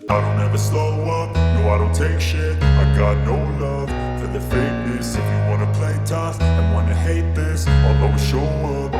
I don't ever slow up, no I don't take shit. I got no love for the fakeness. If you wanna play tough and wanna hate this, I'll always show up.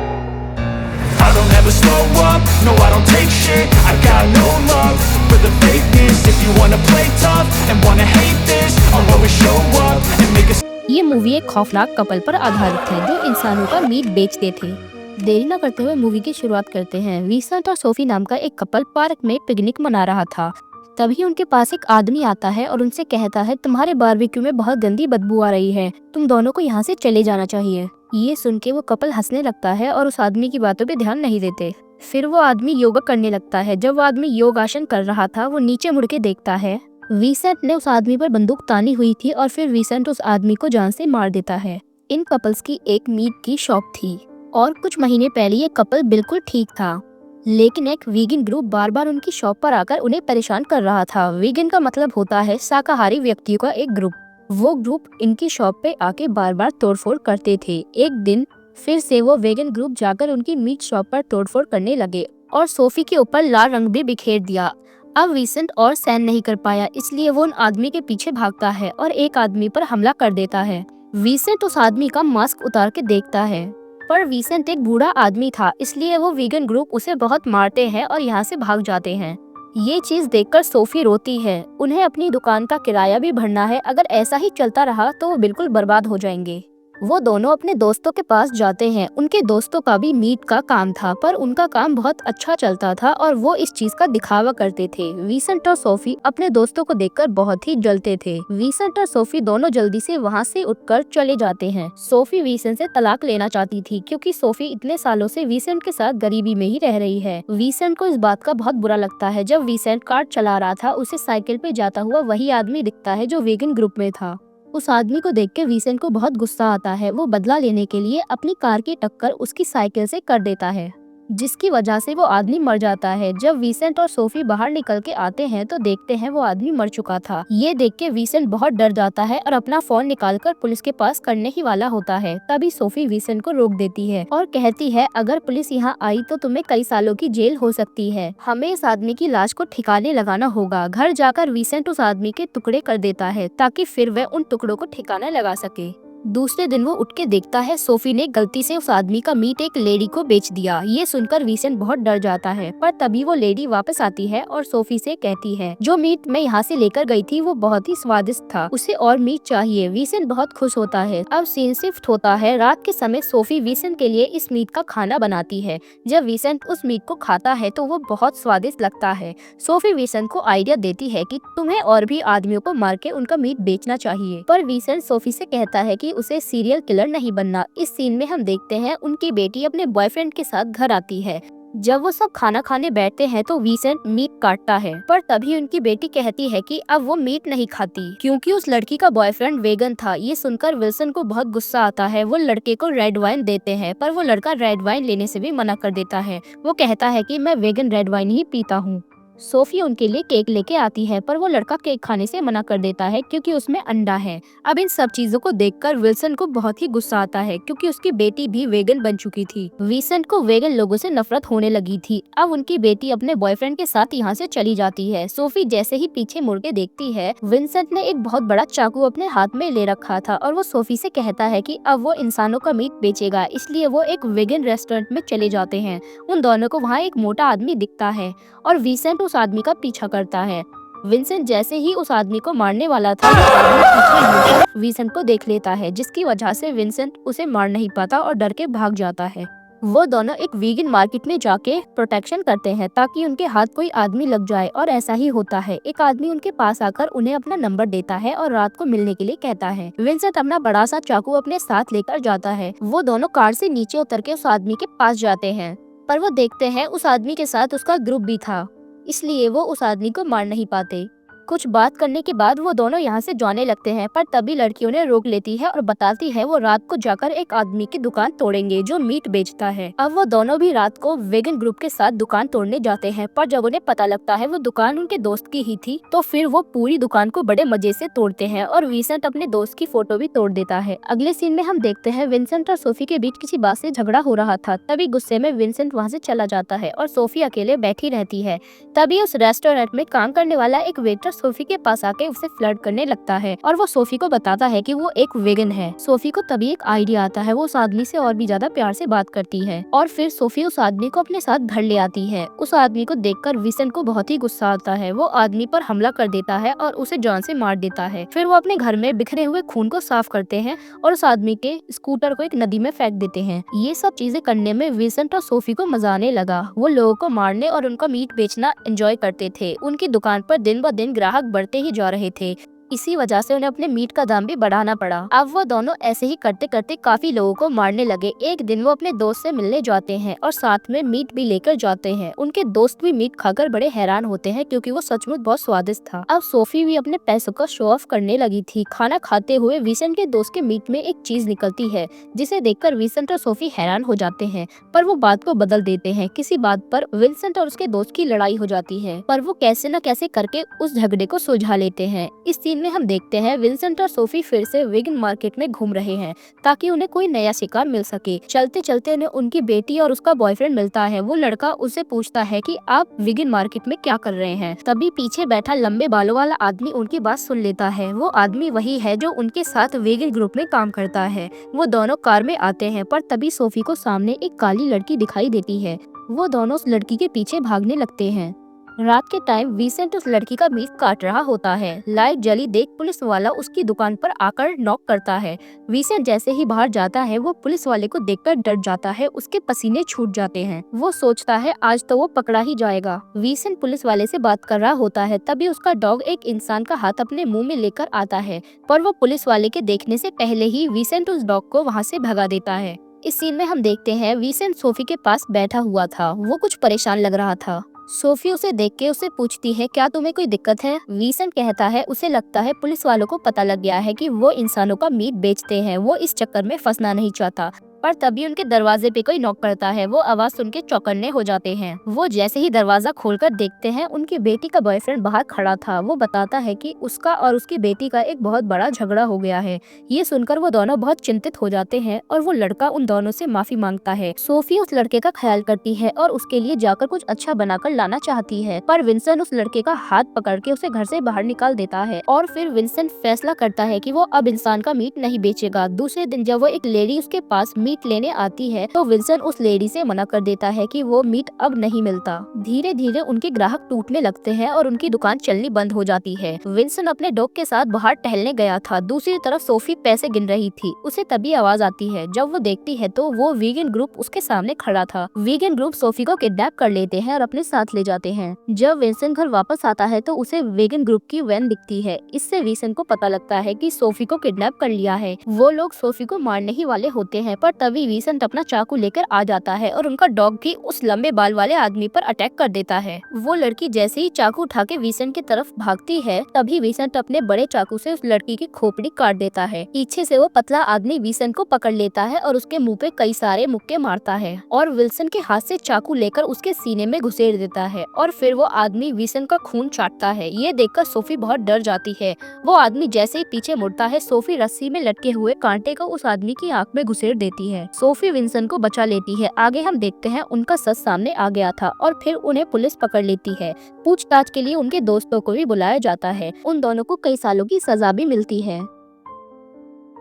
I don't ever slow up, no I don't take shit. I got no love for the fakeness. If you wanna play tough and wanna hate this, I'll always show up and make a ये movie एक खौफनाक couple पर आधारित है जो इंसानों का meet बेचते थे। देरी न करते हुए मूवी की शुरुआत करते हैं। विंसेंट और सोफी नाम का एक कपल पार्क में पिकनिक मना रहा था। तभी उनके पास एक आदमी आता है और उनसे कहता है, तुम्हारे बारबेक्यू में बहुत गंदी बदबू आ रही है, तुम दोनों को यहाँ से चले जाना चाहिए। ये सुन के वो कपल हंसने लगता है और उस आदमी की बातों पे ध्यान नहीं देते। फिर वो आदमी योगा करने लगता है। जब वो आदमी योगासन कर रहा था, वो नीचे मुड़ के देखता है। विंसेंट ने उस आदमी पर बंदूक तानी हुई थी और फिर विंसेंट उस आदमी को जान से मार देता है। इन कपल्स की एक मीट की शॉप थी और कुछ महीने पहले ये कपल बिल्कुल ठीक था, लेकिन एक वीगन ग्रुप बार बार उनकी शॉप पर आकर उन्हें परेशान कर रहा था। वीगन का मतलब होता है शाकाहारी व्यक्तियों का एक ग्रुप। वो ग्रुप इनकी शॉप पे आके बार बार तोड़फोड़ करते थे। एक दिन फिर से वो वेगन ग्रुप जाकर उनकी मीट शॉप पर तोड़फोड़ करने लगे और सोफी के ऊपर लाल रंग भी बिखेर दिया। अब विंसेंट और सहन नहीं कर पाया, इसलिए वो उन आदमी के पीछे भागता है और एक आदमी पर हमला कर देता है। विंसेंट उस आदमी का मास्क उतार के देखता है, पर विंसेंट एक बूढ़ा आदमी था, इसलिए वो वीगन ग्रुप उसे बहुत मारते हैं और यहाँ से भाग जाते हैं। ये चीज देखकर सोफी रोती है। उन्हें अपनी दुकान का किराया भी भरना है। अगर ऐसा ही चलता रहा तो वो बिल्कुल बर्बाद हो जाएंगे। वो दोनों अपने दोस्तों के पास जाते हैं। उनके दोस्तों का भी मीट का काम था, पर उनका काम बहुत अच्छा चलता था और वो इस चीज का दिखावा करते थे। विंसेंट और सोफी अपने दोस्तों को देखकर बहुत ही जलते थे। विंसेंट और सोफी दोनों जल्दी से वहाँ से उठकर चले जाते हैं। सोफी विंसेंट से तलाक लेना चाहती थी, क्योंकि सोफी इतने सालों से विंसेंट के साथ गरीबी में ही रह रही है। विंसेंट को इस बात का बहुत बुरा लगता है। जब विंसेंट कार चला रहा था, उसे साइकिल पे जाता हुआ वही आदमी दिखता है जो वेगन ग्रुप में था। उस आदमी को देख के विंसेंट को बहुत गुस्सा आता है। वो बदला लेने के लिए अपनी कार की टक्कर उसकी साइकिल से कर देता है, जिसकी वजह से वो आदमी मर जाता है। जब विंसेंट और सोफी बाहर निकल के आते हैं तो देखते हैं वो आदमी मर चुका था। ये देख के विंसेंट बहुत डर जाता है और अपना फोन निकालकर पुलिस के पास करने ही वाला होता है। तभी सोफी विंसेंट को रोक देती है और कहती है, अगर पुलिस यहाँ आई तो तुम्हें कई सालों की जेल हो सकती है। हमें इस आदमी की लाश को ठिकाने लगाना होगा। घर जाकर विंसेंट उस आदमी के टुकड़े कर देता है ताकि फिर वह उन टुकड़ों को ठिकाना लगा सके। दूसरे दिन वो उठ के देखता है सोफी ने गलती से उस आदमी का मीट एक लेडी को बेच दिया। ये सुनकर विंसेंट बहुत डर जाता है, पर तभी वो लेडी वापस आती है और सोफी से कहती है, जो मीट मैं यहाँ से लेकर गई थी वो बहुत ही स्वादिष्ट था, उसे और मीट चाहिए। विंसेंट बहुत खुश होता है। अब सीन शिफ्ट होता है। रात के समय सोफी विंसेंट के लिए इस मीट का खाना बनाती है। जब विंसेंट उस मीट को खाता है तो वो बहुत स्वादिष्ट लगता है। सोफी विंसेंट को आइडिया देती है कि तुम्हें और भी आदमियों को मार के उनका मीट बेचना चाहिए, पर विंसेंट सोफी से कहता है कि उसे सीरियल किलर नहीं बनना। इस सीन में हम देखते हैं उनकी बेटी अपने बॉयफ्रेंड के साथ घर आती है। जब वो सब खाना खाने बैठते हैं तो विंसेंट मीट काटता है, पर तभी उनकी बेटी कहती है कि अब वो मीट नहीं खाती, क्योंकि उस लड़की का बॉयफ्रेंड वेगन था। ये सुनकर विल्सन को बहुत गुस्सा आता है। वो लड़के को रेड वाइन देते हैं, पर वो लड़का रेड वाइन लेने से भी मना कर देता है। वो कहता है कि मैं वेगन रेड वाइन ही पीता हूँ। सोफी उनके लिए केक लेके आती है, पर वो लड़का केक खाने से मना कर देता है क्योंकि उसमें अंडा है। अब इन सब चीजों को देखकर विल्सन को बहुत ही गुस्सा आता है, क्योंकि उसकी बेटी भी वेगन बन चुकी थी। विंसेंट को वेगन लोगों से नफरत होने लगी थी। अब उनकी बेटी अपने बॉयफ्रेंड के साथ यहाँ से चली जाती है। सोफी जैसे ही पीछे मुड़ के देखती है, विंसेंट ने एक बहुत बड़ा चाकू अपने हाथ में ले रखा था और वो सोफी से कहता है कि अब वो इंसानों का मीट बेचेगा, इसलिए वो एक वेगन रेस्टोरेंट में चले जाते हैं। उन दोनों को वहाँ एक मोटा आदमी दिखता है और विंसेंट उस आदमी का पीछा करता है। विंसेंट जैसे ही उस आदमी को मारने वाला था, वो आदमी पीछे मुड़कर विंसेंट को देख लेता है, जिसकी वजह से विंसेंट उसे मार नहीं पाता और डर के भाग जाता है। वो दोनों एक वीगन मार्केट में जाके प्रोटेक्शन करते हैं ताकि उनके हाथ कोई आदमी लग जाए, और ऐसा ही होता है। एक आदमी उनके पास आकर उन्हें अपना नंबर देता है और रात को मिलने के लिए कहता है। विंसेंट अपना बड़ा सा चाकू अपने साथ लेकर जाता है। वो दोनों कार से नीचे उतर के उस आदमी के पास जाते हैं, पर वो देखते हैं उस आदमी के साथ उसका ग्रुप भी था, इसलिए वो उस आदमी को मार नहीं पाते। कुछ बात करने के बाद वो दोनों यहाँ से जाने लगते हैं, पर तभी लड़की उन्हें रोक लेती है और बताती है वो रात को जाकर एक आदमी की दुकान तोड़ेंगे जो मीट बेचता है। अब वो दोनों भी रात को वेगन ग्रुप के साथ दुकान तोड़ने जाते हैं, पर जब उन्हें पता लगता है वो दुकान उनके दोस्त की ही थी, तो फिर वो पूरी दुकान को बड़े मजे से तोड़ते हैं और विंसेंट अपने दोस्त की फोटो भी तोड़ देता है। अगले सीन में हम देखते हैं विंसेंट और सोफी के बीच किसी बात से झगड़ा हो रहा था। तभी गुस्से में विंसेंट वहाँ से चला जाता है और सोफी अकेले बैठी रहती है। तभी उस रेस्टोरेंट में काम करने वाला एक वेटर सोफी के पास आके उसे फ्लर्ट करने लगता है और वो सोफी को बताता है कि वो एक वेगन है। सोफी को तभी एक आइडिया आता है, वो उस आदमी से और भी ज्यादा प्यार से बात करती है और फिर सोफी उस आदमी को अपने साथ घर ले आती है। उस आदमी को देखकर विंसेंट को बहुत ही गुस्सा आता है। वो आदमी पर हमला कर देता है और उसे जान से मार देता है। फिर वो अपने घर में बिखरे हुए खून को साफ करते हैं और उस आदमी के स्कूटर को एक नदी में फेंक देते हैं। ये सब चीजें करने में विंसेंट और सोफी को मजा आने लगा। वो लोगों को मारने और उनका मीट बेचना एंजॉय करते थे। उनकी दुकान पर दिन ब दिन ग्राहक बढ़ते ही जा रहे थे। इसी वजह से उन्हें अपने मीट का दाम भी बढ़ाना पड़ा। अब वो दोनों ऐसे ही करते करते काफी लोगों को मारने लगे। एक दिन वो अपने दोस्त से मिलने जाते हैं और साथ में मीट भी लेकर जाते हैं। उनके दोस्त भी मीट खाकर बड़े हैरान होते हैं क्योंकि वो सचमुच बहुत स्वादिष्ट था। अब सोफी भी अपने पैसों का शो ऑफ करने लगी थी। खाना खाते हुए विंसेंट के दोस्त के मीट में एक चीज निकलती है जिसे देखकर विंसेंट और सोफी हैरान हो जाते हैं, पर वो बात को बदल देते हैं। किसी बात पर विंसेंट और उसके दोस्त की लड़ाई हो जाती है, पर वो कैसे न कैसे करके उस झगड़े को सुलझा लेते हैं। इस सीन में हम देखते हैं विंसेंट और सोफी फिर से वेगन मार्केट में घूम रहे हैं ताकि उन्हें कोई नया शिकार मिल सके। चलते चलते उन्हें उनकी बेटी और उसका बॉयफ्रेंड मिलता है। वो लड़का उससे पूछता है कि आप वेगन मार्केट में क्या कर रहे हैं। तभी पीछे बैठा लंबे बालों वाला आदमी उनकी बात सुन लेता है। वो आदमी वही है जो उनके साथ वेगन ग्रुप में काम करता है। वो दोनों कार में आते हैं, पर तभी सोफी को सामने एक काली लड़की दिखाई देती है। वो दोनों उस लड़की के पीछे भागने लगते हैं। रात के टाइम विंसेंट उस लड़की का मीट काट रहा होता है। लाइट जली देख पुलिस वाला उसकी दुकान पर आकर नॉक करता है। विंसेंट जैसे ही बाहर जाता है वो पुलिस वाले को देखकर डर जाता है। उसके पसीने छूट जाते हैं। वो सोचता है आज तो वो पकड़ा ही जाएगा। विंसेंट पुलिस वाले से बात कर रहा होता है, तभी उसका डॉग एक इंसान का हाथ अपने मुंह में लेकर आता है, पर वो पुलिस वाले के देखने से पहले ही विंसेंट उस डॉग को वहाँ से भगा देता है। इस सीन में हम देखते हैं विंसेंट सोफी के पास बैठा हुआ था। वो कुछ परेशान लग रहा था। सोफी उसे देख के उसे पूछती है क्या तुम्हें कोई दिक्कत है। विंसेंट कहता है उसे लगता है पुलिस वालों को पता लग गया है कि वो इंसानों का मीट बेचते हैं। वो इस चक्कर में फंसना नहीं चाहता। पर तभी उनके दरवाजे पे कोई नॉक करता है। वो आवाज सुन के चौकन्ने हो जाते हैं। वो जैसे ही दरवाजा खोलकर देखते हैं उनकी बेटी का बॉयफ्रेंड बाहर खड़ा था। वो बताता है कि उसका और उसकी बेटी का एक बहुत बड़ा झगड़ा हो गया है। ये सुनकर वो दोनों बहुत चिंतित हो जाते हैं और वो लड़का उन दोनों से माफी मांगता है। सोफी उस लड़के का ख्याल करती है और उसके लिए जाकर कुछ अच्छा बनाकर लाना चाहती है, पर विंसेंट उस लड़के का हाथ पकड़ के उसे घर से बाहर निकाल देता है और फिर विंसेंट फैसला करता है कि वो अब इंसान का मीट नहीं बेचेगा। दूसरे दिन जब वो एक लेडी उसके पास मीट लेने आती है तो विंसेंट उस लेडी से मना कर देता है कि वो मीट अब नहीं मिलता। धीरे धीरे उनके ग्राहक टूटने लगते हैं और उनकी दुकान चलनी बंद हो जाती है। विंसेंट अपने डॉग के साथ बाहर टहलने गया था। दूसरी तरफ सोफी पैसे गिन रही थी। उसे तभी आवाज आती है। जब वो देखती है तो वो वेगन ग्रुप उसके सामने खड़ा था। वेगन ग्रुप सोफी को किडनैप कर लेते हैं और अपने साथ ले जाते हैं। जब विंसेंट घर वापस आता है तो उसे वेगन ग्रुप की वैन दिखती है। इससे विंसेंट को पता लगता है कि सोफी को किडनैप कर लिया है। वो लोग सोफी को मारने ही वाले होते हैं, पर तभी विंसेंट अपना चाकू लेकर आ जाता है और उनका डॉग भी उस लंबे बाल वाले आदमी पर अटैक कर देता है। वो लड़की जैसे ही चाकू उठा के विंसेंट की तरफ भागती है, तभी विंसेंट अपने बड़े चाकू से उस लड़की की खोपड़ी काट देता है। पीछे से वो पतला आदमी विंसेंट को पकड़ लेता है और उसके मुंह पे कई सारे मुक्के मारता है और विंसेंट के हाथ से चाकू लेकर उसके सीने में घुसेड़ देता है और फिर वो आदमी विंसेंट का खून चाटता है। ये देखकर सोफी बहुत डर जाती है। वो आदमी जैसे ही पीछे मुड़ता है, सोफी रस्सी में लटके हुए कांटे को उस आदमी की आंख में घुसेड़ देती है। सोफी विंसेंट को बचा लेती है। आगे हम देखते हैं उनका सच सामने आ गया था और फिर उन्हें पुलिस पकड़ लेती है। पूछताछ के लिए उनके दोस्तों को भी बुलाया जाता है। उन दोनों को कई सालों की सजा भी मिलती है।